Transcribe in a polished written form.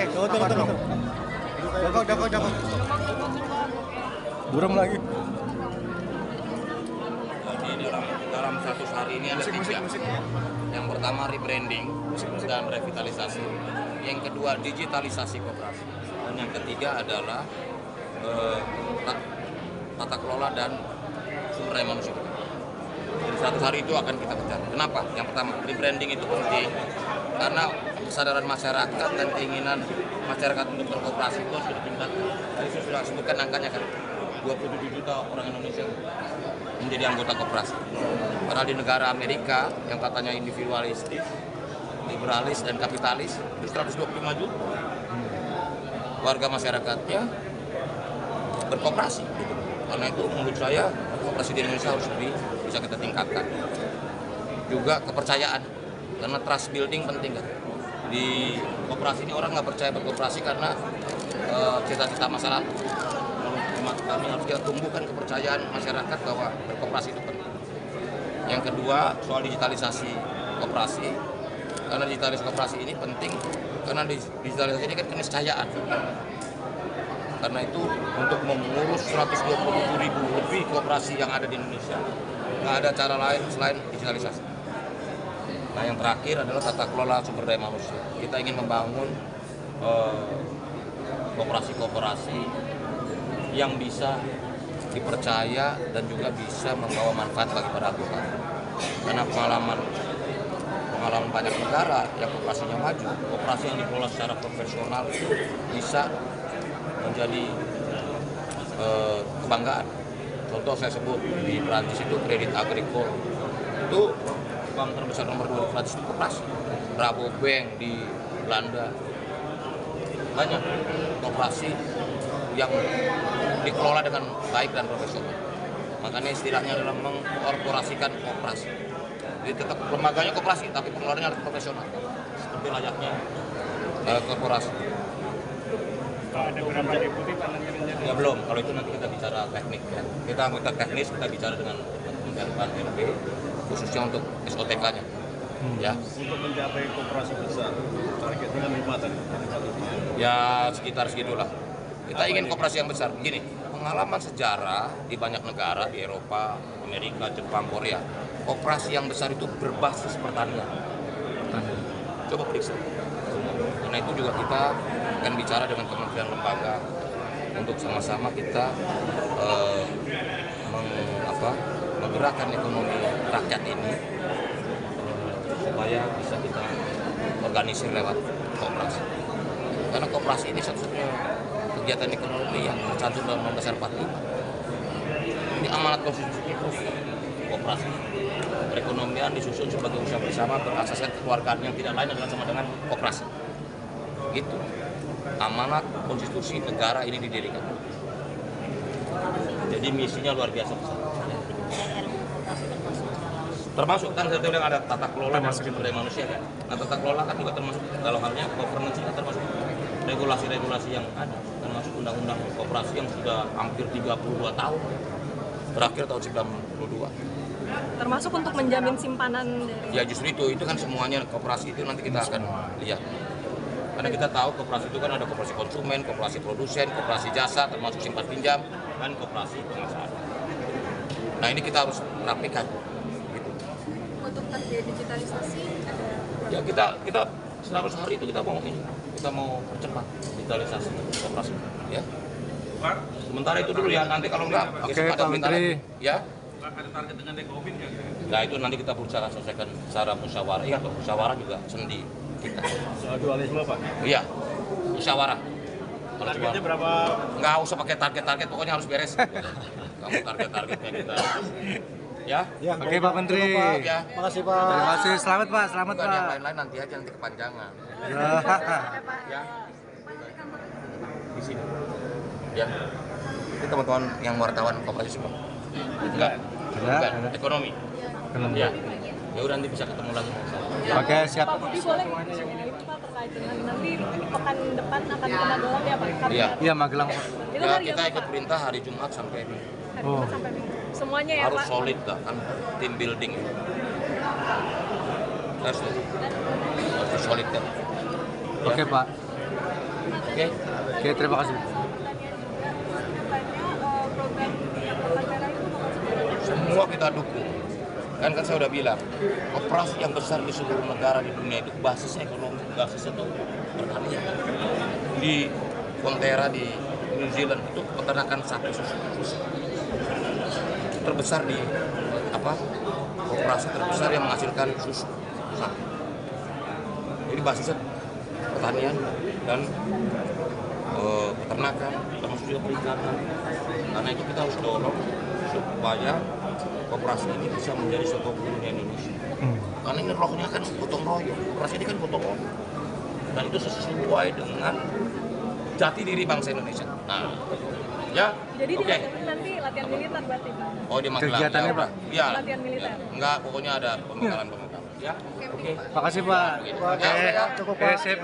Tunggu. Joko. Buram lagi. Jadi dalam 100 hari ini ada 3. Yang pertama rebranding dan revitalisasi. Yang kedua digitalisasi koperasi. Dan yang ketiga adalah tata kelola dan sumber daya manusia. Jadi 100 hari itu akan kita kejar. Kenapa? Yang pertama rebranding itu penting karena kesadaran masyarakat dan keinginan masyarakat untuk berkooperasi itu harus ditingkatkan. Tadi saya sudah sebutkan angkanya kan 27 juta orang Indonesia menjadi anggota koperasi. Padahal di negara Amerika yang katanya individualistis, liberalis dan kapitalis itu 125 juta warga masyarakatnya berkooperasi. Gitu. Karena itu menurut saya koperasi di Indonesia harus bisa kita tingkatkan. Juga kepercayaan, karena trust building penting kan. Di koperasi ini orang nggak percaya berkooperasi karena cita-cita masa lalu. Kami harus kita tumbuhkan kepercayaan masyarakat bahwa berkooperasi itu penting. Yang kedua soal digitalisasi koperasi, karena digitalisasi koperasi ini penting karena digitalisasi ini kan keniscayaan. Karena itu untuk mengurus 127.000 lebih koperasi yang ada di Indonesia, nggak ada cara lain selain digitalisasi. Nah yang terakhir adalah tata kelola sumber daya manusia. Kita ingin membangun koperasi-koperasi yang bisa dipercaya dan juga bisa membawa manfaat bagi para anggota. Karena pengalaman banyak negara yang koperasinya maju, koperasi yang dikelola secara profesional itu bisa menjadi kebanggaan. Contoh saya sebut di Prancis itu Credit Agricole itu bank terbesar nomor 2 di Prancis itu koperasi. Rabobank di Belanda, banyak koperasi yang dikelola dengan baik dan profesional. Makanya istilahnya adalah mengkorporasikan koperasi. Jadi tetap lembaganya koperasi, tapi pengelolanya harus profesional. Seperti layaknya korporasi. Ada berapa deputi Pak nanti menjadi? Ya belum, kalau itu nanti kita bicara teknik ya. Kita anggota teknis, kita bicara dengan Kementerian PAN-RB khususnya untuk SOTK-nya. Ya. Untuk mencapai koperasi besar, targetnya 5 tadi. Ya sekitar segitulah. Kita ingin koperasi yang besar. Begini, pengalaman sejarah di banyak negara di Eropa, Amerika, Jepang, Korea, koperasi yang besar itu berbasis pertanian. Coba periksa. Karena itu juga kita akan bicara dengan kementerian lembaga untuk sama-sama kita menggerakkan ekonomi rakyat ini supaya bisa kita organisir lewat koperasi. Karena koperasi ini satu-satunya kegiatan ekonomi yang tercantum dalam Undang-Undang Dasar 45. Ini amanat konstitusi terus koperasi. Perekonomian disusun sebagai usaha bersama berasaskan kekeluargaan yang tidak lain adalah sama dengan koperasi. Gitu. Amanat konstitusi negara ini didirikan. Jadi misinya luar biasa besar. Termasuk kan saya bilang ada tata kelola dan sumber daya manusia kan. Nah tata kelola kan juga termasuk dalam halnya governance kan termasuk regulasi-regulasi yang ada, termasuk undang-undang koperasi yang sudah hampir 32 tahun, berakhir tahun 92. Termasuk untuk menjamin simpanan dari... Ya justru itu kan semuanya koperasi itu nanti kita akan lihat. Karena kita tahu koperasi itu kan ada koperasi konsumen, koperasi produsen, koperasi jasa, termasuk simpan pinjam, dan koperasi pengusaha. Nah ini kita harus rapikan. Gitu. Untuk target digitalisasi ada... Ya kita 100 hari itu kita mau percepat digitalisasi koperasi. Ya. Sementara itu dulu ya, nanti kalau enggak, Oke, Pak Menteri. Ya. Ada target dengan Dekobin ya? Nah itu nanti kita berusaha selesaikan secara musyawarah. Iya, musyawarah juga sendi kita. Soal dualisme Pak? Iya, musyawarah. Targetnya berapa? Nggak usah pakai target, pokoknya harus beres. Kamu targetnya kita. Ya. Oke Pak Menteri. Ya. Makasih Pak. Terima kasih. Selamat Pak. Selamat Bukan Pak. yang lain-lain nanti aja nanti kepanjangan. Ya. Di sini. Ya. Ini teman-teman yang wartawan koperasi semua. Enggak. Bukan. Ekonomi. Ya. Ya udah nanti bisa ketemu lagi. Ya. Oke siap. Pak Budi boleh itu Pak terkait dengan nanti pekan depan akan ke Magelang ya Pak? Iya. Iya Magelang. Itu Ya, hari kita apa, ikut Pak? perintah hari Jumat sampai Minggu. Hari Jumat sampai Minggu. Semuanya ya Harus Pak? solid dah kan, team building. Harus solid kan. Oke Pak. Oke. Oke, terima kasih. Program yang Papan Merah itu bakal sebenarnya Semua kita dukung. Kan saya udah bilang, operasi yang besar di seluruh negara di dunia itu basisnya ekonomi, basisnya itu pertanian. Di Fonterra di New Zealand itu peternakan sapi susu terbesar di operasi terbesar yang menghasilkan susu sapi. Jadi basisnya pertanian dan peternakan, termasuk juga perikanan. Karena itu kita harus dorong supaya koperasi ini bisa menjadi suatu dunia Indonesia. Karena ini rohnya kan gotong royong, koperasi ini kan gotong royong. Dan itu sesuai dengan jati diri bangsa Indonesia. Nah, ya. jadi Oke. nanti latihan militer berarti Pak. Oh, di Magelang. Kegiatannya, Ya, udah. Pak? Iya. Latihan militer. Ya. Enggak, pokoknya ada pembekalan. Ya. Oke. Makasih Pak. Oke. Oke, sip.